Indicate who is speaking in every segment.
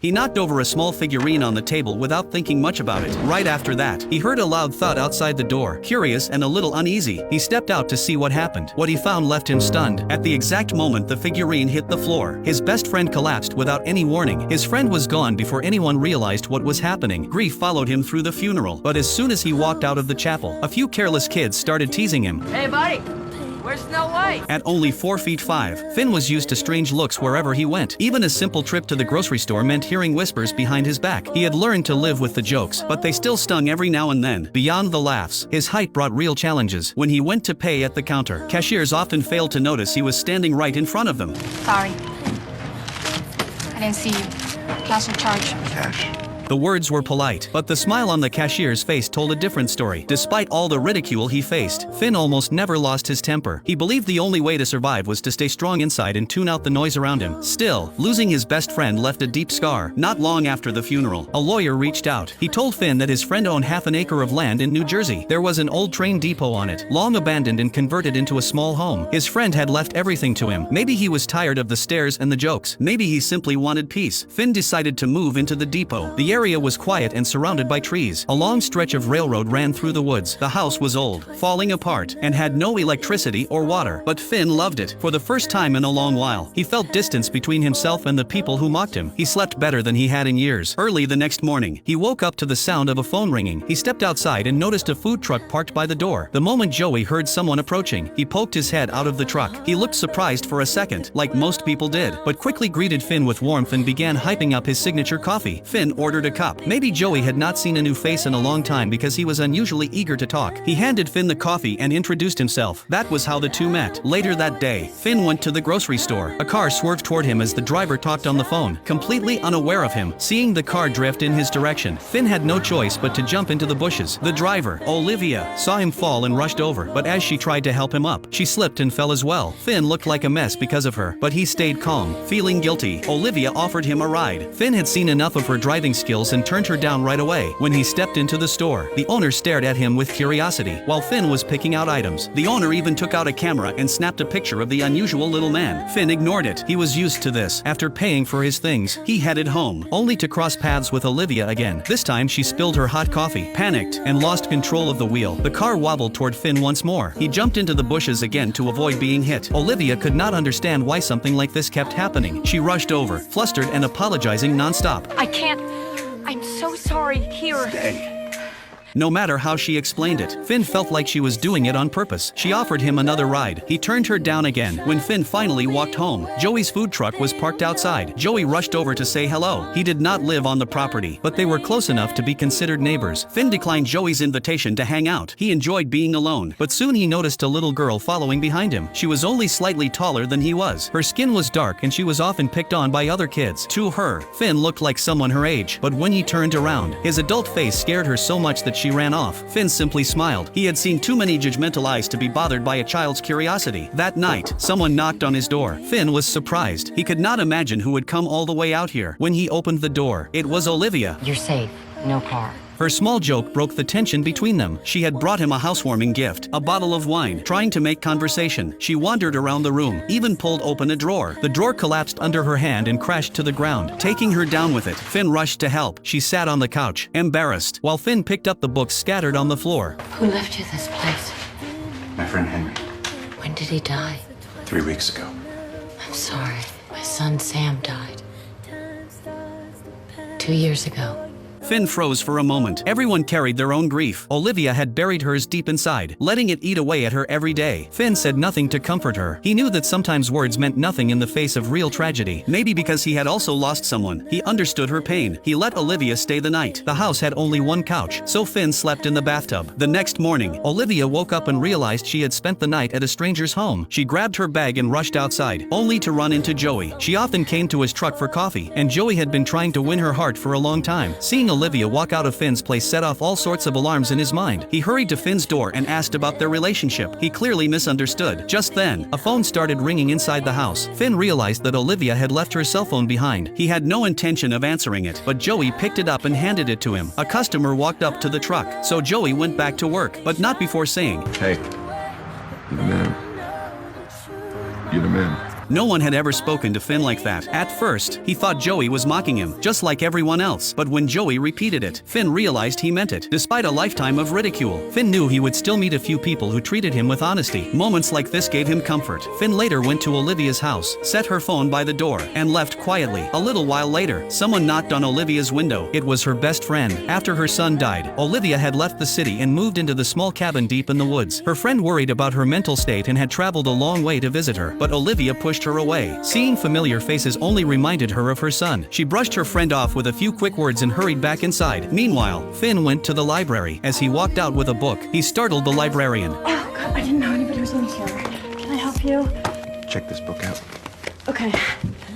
Speaker 1: He knocked over a small figurine on the table without thinking much about it. Right after that, he heard a loud thud outside the door. Curious and a little uneasy, he stepped out to see what happened. What he found left him stunned. At the exact moment the figurine hit the floor, his best friend collapsed without any warning. His friend was gone before anyone realized what was happening. Grief followed him through the funeral, but as soon as he walked out of the chapel, a few careless kids started teasing him.
Speaker 2: Hey buddy, where's Snow White?
Speaker 1: At only 4 feet 5, Finn was used to strange looks wherever he went. Even a simple trip to the grocery store meant hearing whispers behind his back. He had learned to live with the jokes, but they still stung every now and then. Beyond the laughs, his height brought real challenges. When he went to pay at the counter, cashiers often failed to notice he was standing right in front of them.
Speaker 3: Sorry. I didn't see you. Cash or charge?
Speaker 4: Cash.
Speaker 1: The words were polite, but the smile on the cashier's face told a different story. Despite all the ridicule he faced, Finn almost never lost his temper. He believed the only way to survive was to stay strong inside and tune out the noise around him. Still, losing his best friend left a deep scar. Not long after the funeral, a lawyer reached out. He told Finn that his friend owned half an acre of land in New Jersey. There was an old train depot on it, long abandoned and converted into a small home. His friend had left everything to him. Maybe he was tired of the stares and the jokes. Maybe he simply wanted peace. Finn decided to move into the depot. The area was quiet and surrounded by trees. A long stretch of railroad ran through the woods. The house was old, falling apart, and had no electricity or water. But Finn loved it. For the first time in a long while, he felt distance between himself and the people who mocked him. He slept better than he had in years. Early the next morning, he woke up to the sound of a phone ringing. He stepped outside and noticed a food truck parked by the door. The moment Joey heard someone approaching, he poked his head out of the truck. He looked surprised for a second, like most people did, but quickly greeted Finn with warmth and began hyping up his signature coffee. Finn ordered a cup. Maybe Joey had not seen a new face in a long time because he was unusually eager to talk. He handed Finn the coffee and introduced himself. That was how the two met. Later that day, Finn went to the grocery store. A car swerved toward him as the driver talked on the phone, completely unaware of him. Seeing the car drift in his direction, Finn had no choice but to jump into the bushes. The driver, Olivia, saw him fall and rushed over, but as she tried to help him up, she slipped and fell as well. Finn looked like a mess because of her, but he stayed calm. Feeling guilty, Olivia offered him a ride. Finn had seen enough of her driving skills and turned her down right away. When he stepped into the store, the owner stared at him with curiosity while Finn was picking out items. The owner even took out a camera and snapped a picture of the unusual little man. Finn ignored it. He was used to this. After paying for his things, he headed home, only to cross paths with Olivia again. This time she spilled her hot coffee, panicked, and lost control of the wheel. The car wobbled toward Finn once more. He jumped into the bushes again to avoid being hit. Olivia could not understand why something like this kept happening. She rushed over, flustered and apologizing nonstop.
Speaker 3: I can't. I'm so sorry. Here.
Speaker 4: Stay.
Speaker 1: No matter how she explained it, Finn felt like she was doing it on purpose. She offered him another ride. He turned her down again. When Finn finally walked home, Joey's food truck was parked outside. Joey rushed over to say hello. He did not live on the property, but they were close enough to be considered neighbors. Finn declined Joey's invitation to hang out. He enjoyed being alone, but soon he noticed a little girl following behind him. She was only slightly taller than he was. Her skin was dark and she was often picked on by other kids. To her, Finn looked like someone her age, but when he turned around, his adult face scared her so much that she ran off. Finn simply smiled. He had seen too many judgmental eyes to be bothered by a child's curiosity. That night, someone knocked on his door. Finn was surprised. He could not imagine who would come all the way out here. When he opened the door, it was Olivia.
Speaker 2: You're safe. No car.
Speaker 1: Her small joke broke the tension between them. She had brought him a housewarming gift, a bottle of wine. Trying to make conversation, she wandered around the room, even pulled open a drawer. The drawer collapsed under her hand and crashed to the ground, taking her down with it. Finn rushed to help. She sat on the couch, embarrassed, while Finn picked up the books scattered on the floor.
Speaker 2: Who left you this place?
Speaker 4: My friend Henry.
Speaker 2: When did he die?
Speaker 4: 3 weeks ago.
Speaker 2: I'm sorry. My son Sam died 2 years ago.
Speaker 1: Finn froze for a moment. Everyone carried their own grief. Olivia had buried hers deep inside, letting it eat away at her every day. Finn said nothing to comfort her. He knew that sometimes words meant nothing in the face of real tragedy. Maybe because he had also lost someone. He understood her pain. He let Olivia stay the night. The house had only one couch, so Finn slept in the bathtub. The next morning, Olivia woke up and realized she had spent the night at a stranger's home. She grabbed her bag and rushed outside, only to run into Joey. She often came to his truck for coffee, and Joey had been trying to win her heart for a long time. Seeing Olivia walk out of Finn's place set off all sorts of alarms in his mind. He hurried to Finn's door and asked about their relationship. He clearly misunderstood. Just then, a phone started ringing inside the house. Finn realized that Olivia had left her cell phone behind. He had no intention of answering it, but Joey picked it up and handed it to him. A customer walked up to the truck, so Joey went back to work, but not before saying,
Speaker 4: Hey. You're the man. You're the man.
Speaker 1: No one had ever spoken to Finn like that. At first, he thought Joey was mocking him, just like everyone else. But when Joey repeated it, Finn realized he meant it. Despite a lifetime of ridicule, Finn knew he would still meet a few people who treated him with honesty. Moments like this gave him comfort. Finn later went to Olivia's house, set her phone by the door, and left quietly. A little while later, someone knocked on Olivia's window. It was her best friend. After her son died, Olivia had left the city and moved into the small cabin deep in the woods. Her friend worried about her mental state and had traveled a long way to visit her, but Olivia pushed her away. Seeing familiar faces only reminded her of her son. She brushed her friend off with a few quick words and hurried back inside. Meanwhile, Finn went to the library. As he walked out with a book, he startled the librarian.
Speaker 3: Oh, God, I didn't know anybody was in here. Can I help you?
Speaker 4: Check this book out.
Speaker 3: Okay.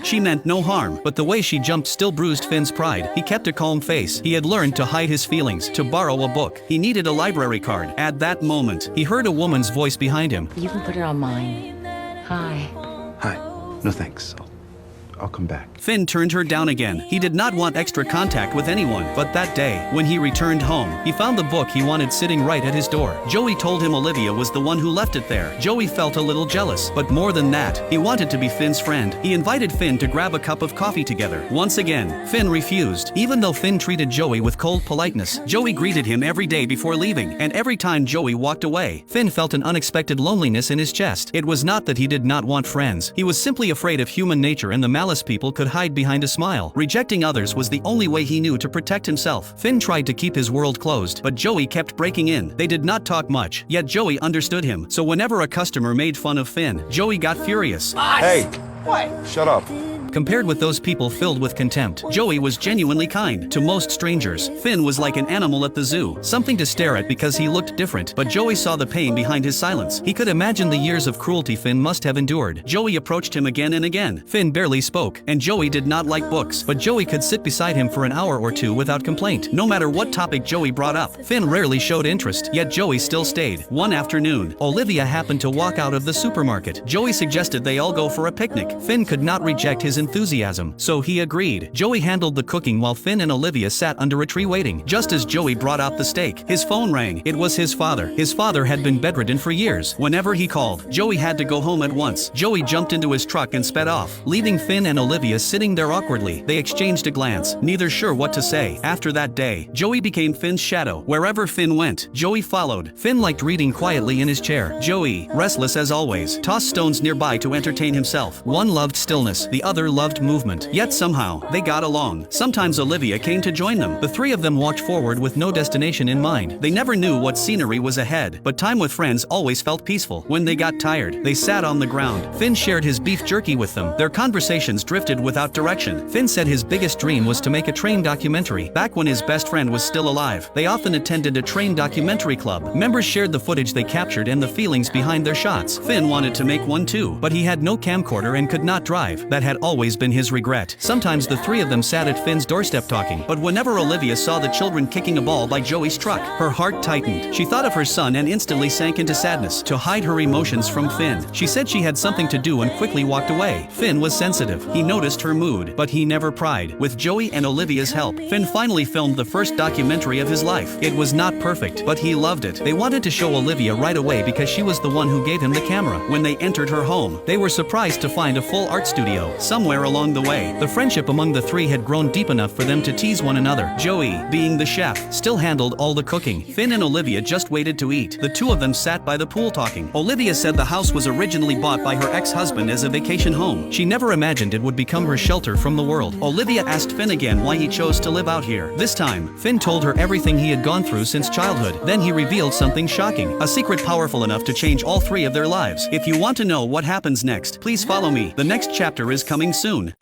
Speaker 1: She meant no harm, but the way she jumped still bruised Finn's pride. He kept a calm face. He had learned to hide his feelings, to borrow a book. He needed a library card. At that moment, he heard a woman's voice behind him.
Speaker 2: You can put it on mine. Hi.
Speaker 4: Hi. No thanks. I'll come back.
Speaker 1: Finn turned her down again. He did not want extra contact with anyone, but that day, when he returned home, he found the book he wanted sitting right at his door. Joey told him Olivia was the one who left it there. Joey felt a little jealous, but more than that, he wanted to be Finn's friend. He invited Finn to grab a cup of coffee together. Once again, Finn refused. Even though Finn treated Joey with cold politeness, Joey greeted him every day before leaving, and every time Joey walked away, Finn felt an unexpected loneliness in his chest. It was not that he did not want friends. He was simply afraid of human nature and the malice people could hide behind a smile. Rejecting others was the only way he knew to protect himself. Finn tried to keep his world closed, but Joey kept breaking in. They did not talk much, yet Joey understood him. So whenever a customer made fun of Finn, Joey got furious.
Speaker 5: Hey! What? Shut up.
Speaker 1: Compared with those people filled with contempt, Joey was genuinely kind. To most strangers, Finn was like an animal at the zoo, something to stare at because he looked different, but Joey saw the pain behind his silence. He could imagine the years of cruelty Finn must have endured. Joey approached him again and again. Finn barely spoke, and Joey did not like books, but Joey could sit beside him for an hour or two without complaint. No matter what topic Joey brought up, Finn rarely showed interest, yet Joey still stayed. One afternoon, Olivia happened to walk out of the supermarket. Joey suggested they all go for a picnic. Finn could not reject his enthusiasm, so he agreed. Joey handled the cooking while Finn and Olivia sat under a tree waiting. Just as Joey brought out the steak, his phone rang. It was his father. His father had been bedridden for years. Whenever he called, Joey had to go home at once. Joey jumped into his truck and sped off, leaving Finn and Olivia sitting there awkwardly. They exchanged a glance, neither sure what to say. After that day, Joey became Finn's shadow. Wherever Finn went, Joey followed. Finn liked reading quietly in his chair. Joey, restless as always, tossed stones nearby to entertain himself. One loved stillness, the other loved movement. Yet somehow, they got along. Sometimes Olivia came to join them. The three of them walked forward with no destination in mind. They never knew what scenery was ahead, but time with friends always felt peaceful. When they got tired, they sat on the ground. Finn shared his beef jerky with them. Their conversations drifted without direction. Finn said his biggest dream was to make a train documentary. Back when his best friend was still alive, they often attended a train documentary club. Members shared the footage they captured and the feelings behind their shots. Finn wanted to make one too, but he had no camcorder and could not drive. That had always been his regret. Sometimes the three of them sat at Finn's doorstep talking, but whenever Olivia saw the children kicking a ball by Joey's truck, her heart tightened. She thought of her son and instantly sank into sadness. To hide her emotions from Finn, she said she had something to do and quickly walked away. Finn was sensitive. He noticed her mood, but he never pried. With Joey and Olivia's help, Finn finally filmed the first documentary of his life. It was not perfect, but he loved it. They wanted to show Olivia right away because she was the one who gave him the camera. When they entered her home, they were surprised to find a full art studio. Somewhere along the way, the friendship among the three had grown deep enough for them to tease one another. Joey, being the chef, still handled all the cooking. Finn and Olivia just waited to eat. The two of them sat by the pool talking. Olivia said the house was originally bought by her ex-husband as a vacation home. She never imagined it would become her shelter from the world. Olivia asked Finn again why he chose to live out here. This time, Finn told her everything he had gone through since childhood. Then he revealed something shocking, a secret powerful enough to change all three of their lives. If you want to know what happens next, please follow me. The next chapter is coming soon.